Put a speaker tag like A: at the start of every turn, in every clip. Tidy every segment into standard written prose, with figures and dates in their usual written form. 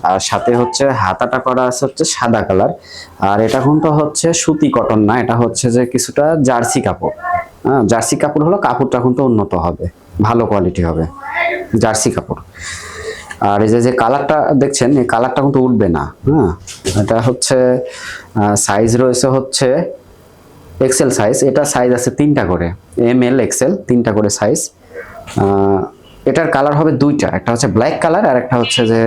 A: আর সাথে হচ্ছে হাতাটা করা আছে হচ্ছে সাদা কালার। আর এটা কিন্তু হচ্ছে সুতি কটন না, এটা হচ্ছে যে কিছুটা জার্সি কাপড়। হ্যাঁ, জার্সি কাপড় হলো কাপড়টা কিন্তু উন্নত হবে, ভালো কোয়ালিটি হবে, জার্সি কাপড়। আর এই যে যে কালারটা দেখছেন, এই কালারটা কিন্তু উঠবে না। হ্যাঁ, এটা হচ্ছে সাইজ রয়েছে হচ্ছে এক্সেল সাইজ। এটা সাইজ আছে তিনটা করে, এম এল এক্সেল তিনটা করে সাইজ। এটার কালার হবে দুইটা, একটা হচ্ছে ব্ল্যাক কালার আর একটা হচ্ছে যে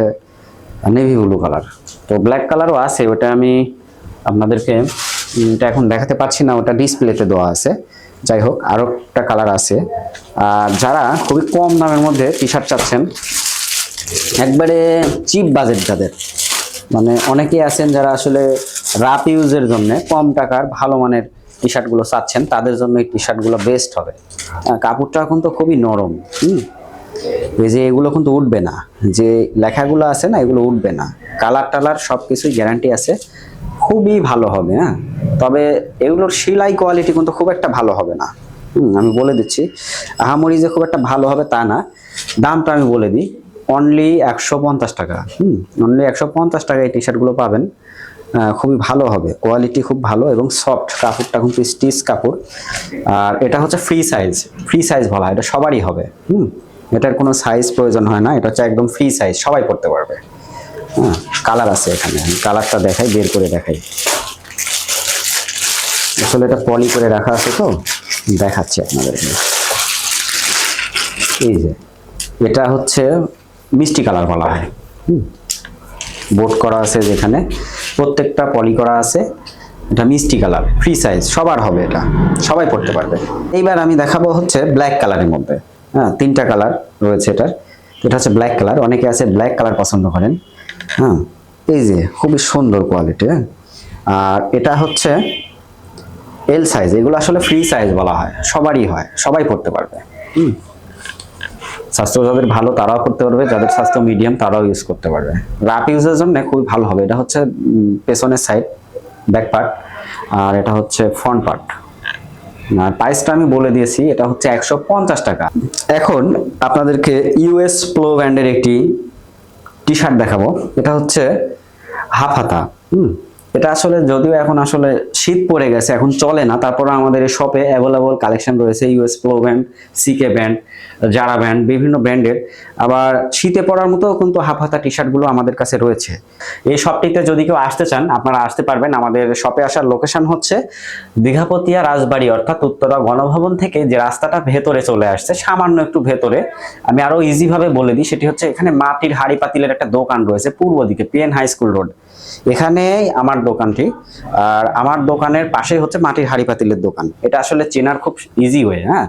A: নেভি ব্লু কালার। তো ব্ল্যাক কালারও আছে, ওটা আমি আপনাদেরকে এটা এখন দেখাতে পাচ্ছি না, ওটা ডিসপ্লেতে দেওয়া আছে। যাই হোক, আরও একটা কালার আছে। আর যারা খুবই কম দামের মধ্যে টি শার্ট চাচ্ছেন, একবারে চিপ বাজেট যাদের, মানে অনেকেই আছেন যারা আসলে রাফ ইউজের জন্য কম টাকার ভালো মানের টি শার্টগুলো চাচ্ছেন, তাদের জন্য এই টি শার্টগুলো বেস্ট হবে। কাপড়টা কিন্তু খুবই নরম। এই যে এগুলো কিন্তু উঠবে না, যে লেখাগুলো আছে না, এগুলো উঠবে না। কালার টালার সব কিছুই গ্যারান্টি আছে, খুবই ভালো হবে। হ্যাঁ, তবে এগুলোর সেলাই কোয়ালিটি কিন্তু খুব একটা ভালো হবে না। আমি বলে দিচ্ছি, আহামরি যে খুব একটা ভালো হবে তা না। দামটা আমি বলে দিই, অনলি 150 টাকা। অনলি 150 টাকা এই টি শার্টগুলো পাবেন। খুবই ভালো হবে, কোয়ালিটি খুব ভালো এবং সফট, কাপড়টা কিন্তু স্টিচ কাপড়। আর এটা হচ্ছে ফ্রি সাইজ, ফ্রি সাইজ বলা হয়, এটা সবারই হবে। এটার কোনো সাইজ প্রয়োজন হয় না, এটা হচ্ছে একদম ফ্রি সাইজ, সবাই পড়তে পারবে। হ্যাঁ, কালার আছে এখানে, কালারটা দেখাই, বের করে দেখাই। আসলে এটা পলি করে রাখা আছে তো, দেখাচ্ছি আপনাদেরকে। এই যে এটা হচ্ছে মিষ্টি কালার বলা হয়। বোর্ড করা আছে যেখানে, প্রত্যেকটা পলি করা আছে। এটা মিষ্টি কালার, ফ্রি সাইজ, সবার হবে, এটা সবাই পড়তে পারবে। এইবার আমি দেখাবো হচ্ছে ব্ল্যাক কালারের মধ্যে। হ্যাঁ, তিনটা কালার রয়েছে এটার। এটা হচ্ছে ব্ল্যাক কালার, অনেকে আছে ব্ল্যাক কালার পছন্দ করেন। হ্যাঁ, এই যে খুবই সুন্দর কোয়ালিটি। হ্যাঁ, আর এটা হচ্ছে এল সাইজ। এগুলো আসলে ফ্রি সাইজ বলা হয়, সবারই হয়, সবাই পড়তে পারবে। স্বাস্থ্য যাদের ভালো তারাও করতে পারবে, যাদের স্বাস্থ্য মিডিয়াম তারাও ইউজ করতে পারবে। রাফ ইউজের জন্য খুবই ভালো হবে। এটা হচ্ছে পেছনের সাইড, ব্যাক পার্ট, আর এটা হচ্ছে ফ্রন্ট পার্ট। আর প্রাইসটা আমি বলে দিয়েছি, এটা হচ্ছে 150 টাকা। এখন আপনাদেরকে ইউএস প্লো ব্র্যান্ডের একটি টি শার্ট দেখাবো। এটা হচ্ছে হাফ হাতা। এটা আসলে যদিও এখন আসলে শীত পড়ে গেছে, এখন চলে না, তারপরে আমাদের এই শপে অ্যাভেলেবল কালেকশন রয়েছে। ইউএস প্লো ব্র্যান্ড, সিকে ব্র্যান্ড, জারা ব্র্যান্ড, বিভিন্ন ব্র্যান্ডের। আবার শীতে পরার মতো কিন্তু হাফ হাতা টি শার্টগুলো আমাদের কাছে রয়েছে। এই শপটিতে যদি কেউ আসতে চান, আপনারা আসতে পারবেন। আমাদের শপে আসার লোকেশন হচ্ছে দীঘাপতিয়া রাজবাড়ি, অর্থাৎ উত্তরা গণভবন থেকে যে রাস্তাটা ভেতরে চলে আসছে, সামান্য একটু ভেতরে। আমি আরো ইজি ভাবে বলে দিই, সেটি হচ্ছে এখানে মাটির হাড়ি পাতিলের একটা দোকান রয়েছে পূর্ব দিকে, পিএন হাই স্কুল রোড, এখানেই আমার দোকানটি। আর আমার দোকানের পাশেই হচ্ছে মাটির হাড়ি পাতিলের দোকান। এটা আসলে চেনার খুব ইজি ওয়ে। হ্যাঁ,